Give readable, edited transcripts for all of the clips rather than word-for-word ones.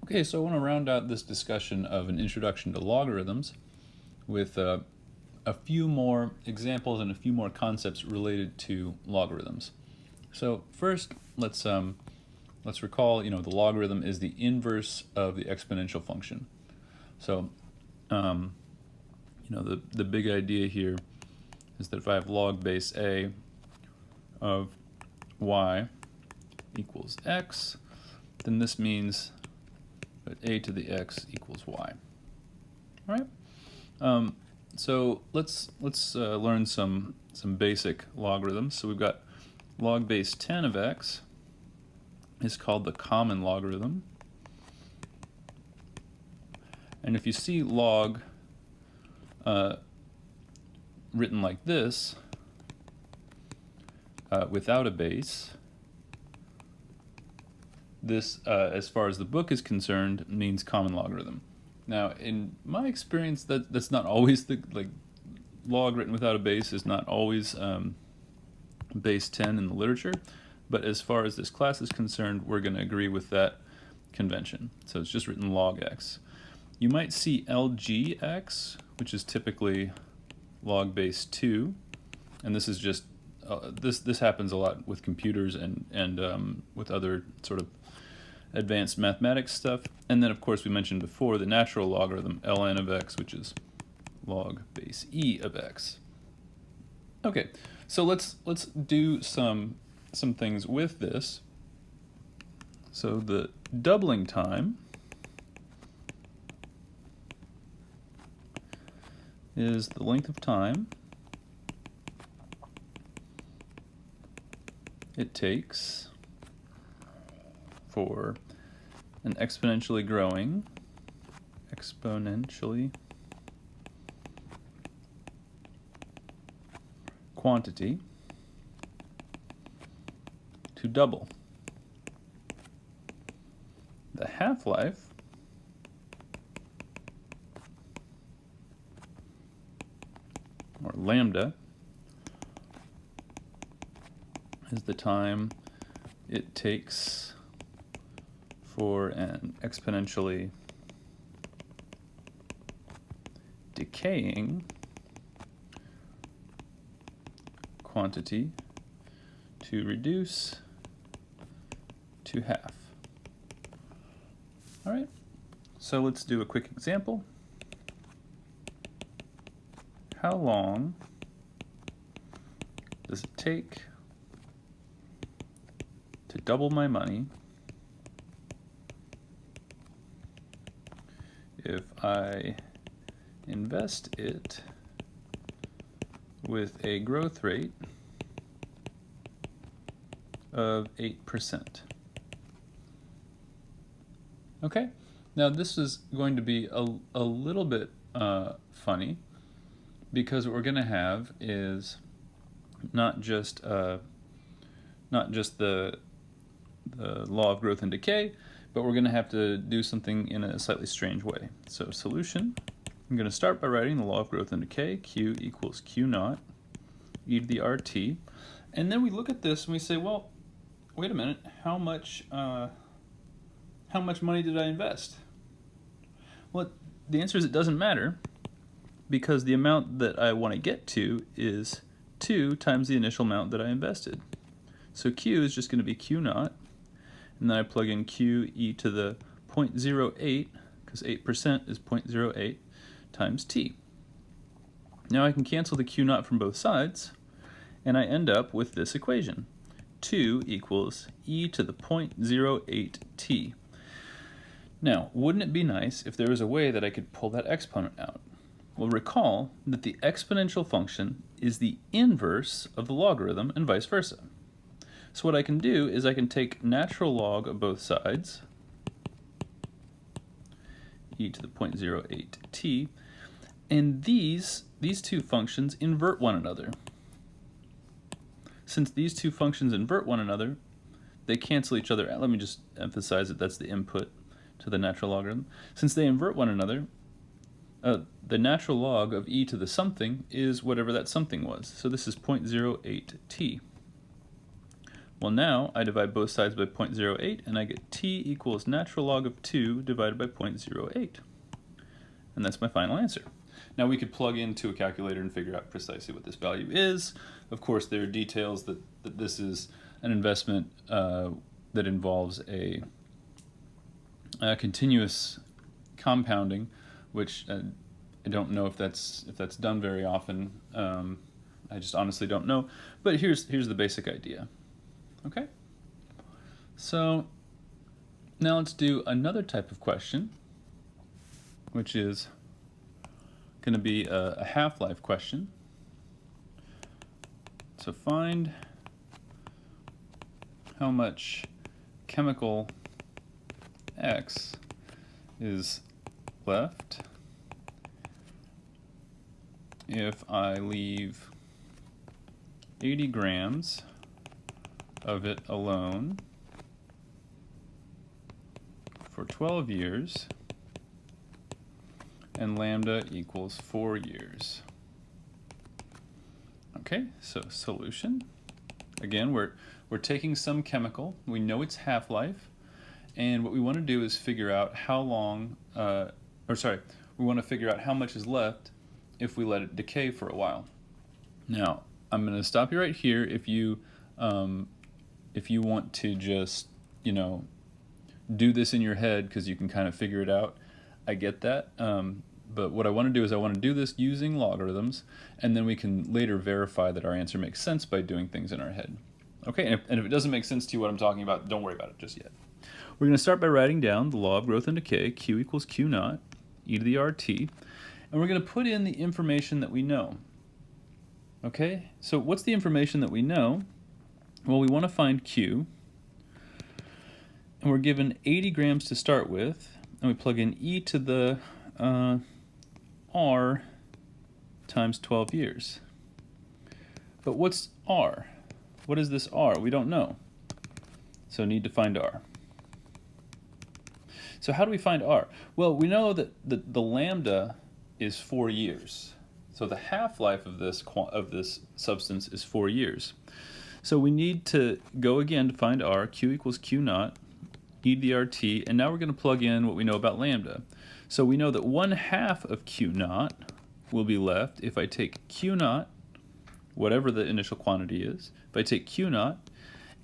Okay, so I want to round out this discussion of an introduction to logarithms with a few more examples and a few more concepts related to logarithms. So first, let's recall, the logarithm is the inverse of the exponential function. So, the big idea here is that if I have log base a of y equals x, then this means that a to the x equals y. All right. So let's learn some basic logarithms. So we've got log base 10 of x is called the common logarithm. And if you see log written like this, without a base, this, as far as the book is concerned, means common logarithm. Now, in my experience, that's not always log written without a base is not always base 10 in the literature, but as far as this class is concerned, we're going to agree with that convention. So it's just written log x. You might see lgx, which is typically log base 2, and this is just this happens a lot with computers and with other sort of advanced mathematics stuff. And then, of course, we mentioned before the natural logarithm ln of x, which is log base e of x. Okay, so let's do some things with this. So the doubling time is the length of time it takes for an exponentially growing quantity to double. The half-life or lambda is the time it takes for an exponentially decaying quantity to reduce to half. All right, so let's do a quick example. How long does it take to double my money if I invest it with a growth rate of 8%? Okay, now this is going to be a little bit funny, because what we're going to have is not just the law of growth and decay, but we're going to have to do something in a slightly strange way. So solution, I'm going to start by writing the law of growth and decay, Q equals Q naught e to the RT, and then we look at this and we say, well, wait a minute, how much money did I invest? Well, the answer is it doesn't matter, because the amount that I want to get to is 2 times the initial amount that I invested. So Q is just going to be Q naught, and then I plug in Q e to the 0.08, because 8% is 0.08 times T. Now I can cancel the Q naught from both sides, and I end up with this equation. 2 equals e to the 0.08 T. Now, wouldn't it be nice if there was a way that I could pull that exponent out? Well, recall that the exponential function is the inverse of the logarithm and vice versa. So what I can do is I can take natural log of both sides, e to the 0.08 t, and these two functions invert one another. Since these two functions invert one another, they cancel each other out. Let me just emphasize that that's the input to the natural logarithm. Since they invert one another, the natural log of e to the something is whatever that something was. So this is 0.08t. Well, now I divide both sides by 0.08, and I get t equals natural log of 2 divided by 0.08. And that's my final answer. Now we could plug into a calculator and figure out precisely what this value is. Of course, there are details that this is an investment that involves a continuous compounding, which I don't know if that's done very often. I just honestly don't know. But here's the basic idea. Okay. So now let's do another type of question, which is going to be a half-life question. So find how much chemical X is left if I leave 80 grams of it alone for 12 years and lambda equals 4 years. Okay, so solution. Again, we're taking some chemical. We know its half-life, and what we want to do is figure out how long, we want to figure out how much is left if we let it decay for a while. Now, I'm going to stop you right here. If you want to just, do this in your head because you can kind of figure it out, I get that. But what I want to do is I want to do this using logarithms, and then we can later verify that our answer makes sense by doing things in our head. Okay, and if it doesn't make sense to you what I'm talking about, don't worry about it just yet. We're going to start by writing down the law of growth and decay, Q equals Q naught, e to the RT, and we're going to put in the information that we know. Okay, so what's the information that we know? Well, we want to find Q, and we're given 80 grams to start with, and we plug in e to the R times 12 years. But what's R? What is this R? We don't know. So need to find R. So how do we find R? Well, we know that the lambda is 4 years. So the half-life of this substance is 4 years. So we need to go again to find R. Q equals Q naught, e to the RT, and now we're going to plug in what we know about lambda. So we know that 1/2 of Q naught will be left if I take Q naught, whatever the initial quantity is. If I take Q naught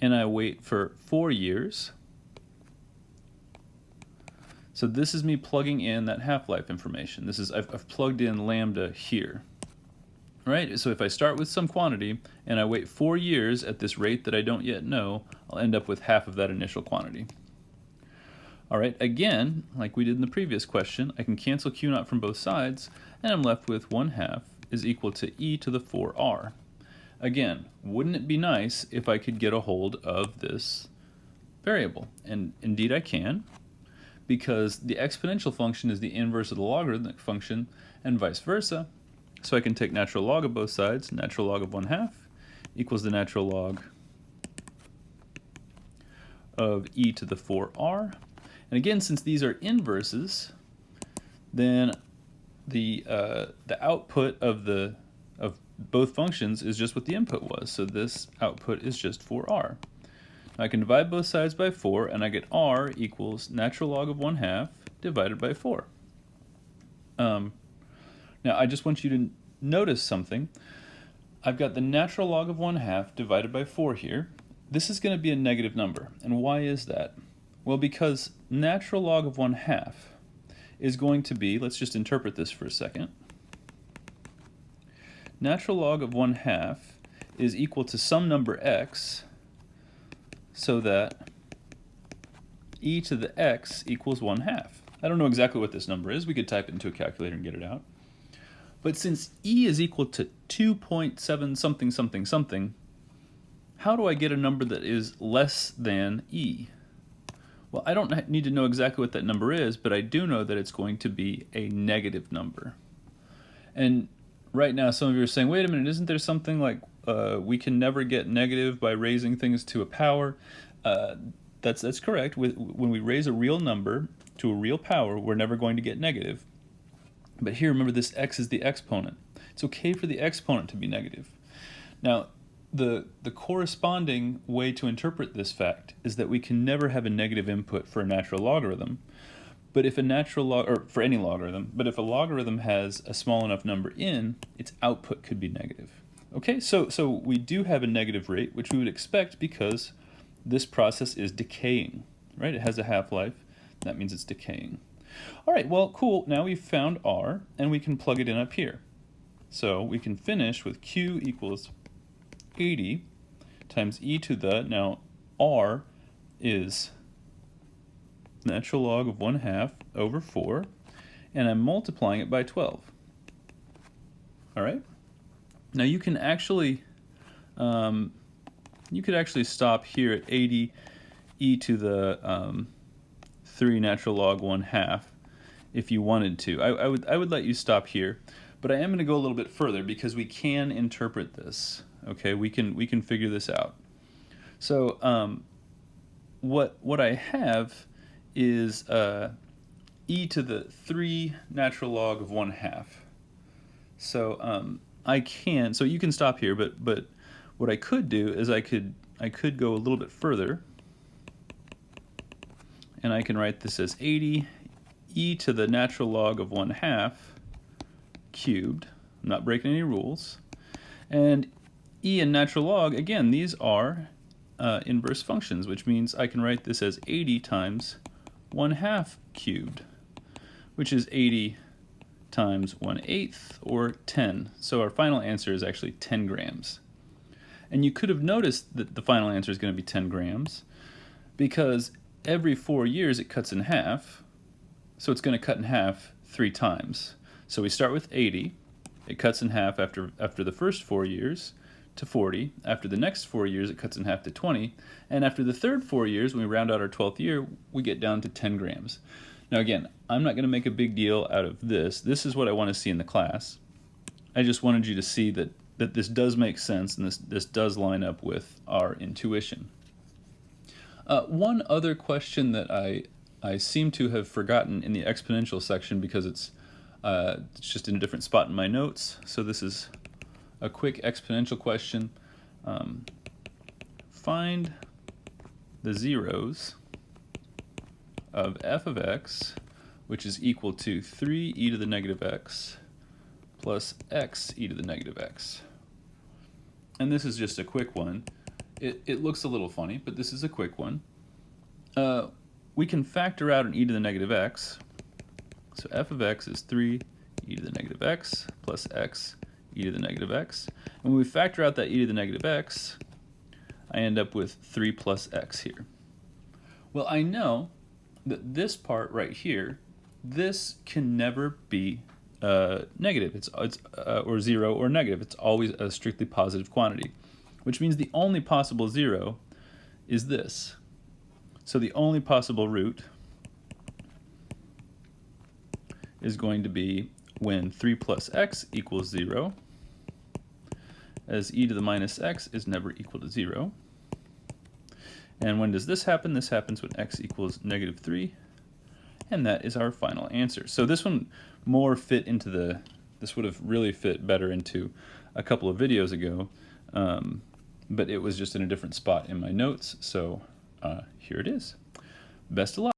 and I wait for 4 years, so this is me plugging in that half-life information. I've plugged in lambda here. Right? So if I start with some quantity and I wait 4 years at this rate that I don't yet know, I'll end up with half of that initial quantity. All right, again, like we did in the previous question, I can cancel Q naught from both sides, and I'm left with 1/2 is equal to e to the 4r. Again, wouldn't it be nice if I could get a hold of this variable? And indeed I can, because the exponential function is the inverse of the logarithmic function, and vice versa. So I can take natural log of both sides. Natural log of 1/2 equals the natural log of e to the 4r. And again, since these are inverses, then the output of both functions is just what the input was. So this output is just 4r. Now I can divide both sides by 4, and I get r equals natural log of 1/2 divided by 4. Now I just want you to notice something. I've got the natural log of 1/2 divided by 4 here. This is going to be a negative number. And why is that? Well, because natural log of 1/2 is going to be, let's just interpret this for a second. Natural log of 1/2 is equal to some number x, so that e to the x equals 1/2. I don't know exactly what this number is. We could type it into a calculator and get it out. But since e is equal to 2.7 something something something, how do I get a number that is less than e? Well, I don't need to know exactly what that number is, but I do know that it's going to be a negative number. And right now, some of you are saying, wait a minute, isn't there something like we can never get negative by raising things to a power? That's correct. When we raise a real number to a real power, we're never going to get negative. But here, remember, this x is the exponent. It's okay for the exponent to be negative. Now, the corresponding way to interpret this fact is that we can never have a negative input for a natural logarithm. But if a natural log, or for any logarithm, but if a logarithm has a small enough number in, its output could be negative. Okay, so we do have a negative rate, which we would expect because this process is decaying, right? It has a half-life. That means it's decaying. All right, well, cool. Now we've found R, and we can plug it in up here. So we can finish with Q equals 80 times e to the, now R is natural log of 1/2 over 4, and I'm multiplying it by 12. All right? Now you can actually, you could actually stop here at 80 e to the 3 natural log 1/2 if you wanted to. I would let you stop here, but I am going to go a little bit further because we can interpret this. Okay, we can figure this out. So what I have is e to the 3 natural log of 1/2. So I can, so you can stop here, but what I could do is I could go a little bit further, and I can write this as 80 e to the natural log of 1/2 cubed. I'm not breaking any rules. And e and natural log, again, these are inverse functions, which means I can write this as 80 times 1/2 cubed, which is 80 times 1/8, or 10. So our final answer is actually 10 grams. And you could have noticed that the final answer is going to be 10 grams because every 4 years it cuts in half, so it's going to cut in half 3 times. So we start with 80, it cuts in half after the first 4 years to 40, after the next 4 years it cuts in half to 20, and after the third 4 years, when we round out our 12th year, we get down to 10 grams. Now again, I'm not going to make a big deal out of this. This is what I want to see in the class. I just wanted you to see that this does make sense and this does line up with our intuition. One other question that I seem to have forgotten in the exponential section because it's just in a different spot in my notes. So this is a quick exponential question. Find the zeros of f of x, which is equal to 3 e to the negative x plus x e to the negative x. And this is just a quick one. It looks a little funny, but this is a quick one. We can factor out an e to the negative x. So f of x is 3 e to the negative x plus x e to the negative x. And when we factor out that e to the negative x, I end up with 3 plus x here. Well, I know that this part right here, this can never be negative. It's or 0 or negative. It's always a strictly positive quantity, which means the only possible 0 is this. So the only possible root is going to be when 3 plus x equals 0, as e to the minus x is never equal to 0. And when does this happen? This happens when x equals negative 3, and that is our final answer. So this one more fit into this would have really fit better into a couple of videos ago, but it was just in a different spot in my notes, so here it is. Best of luck.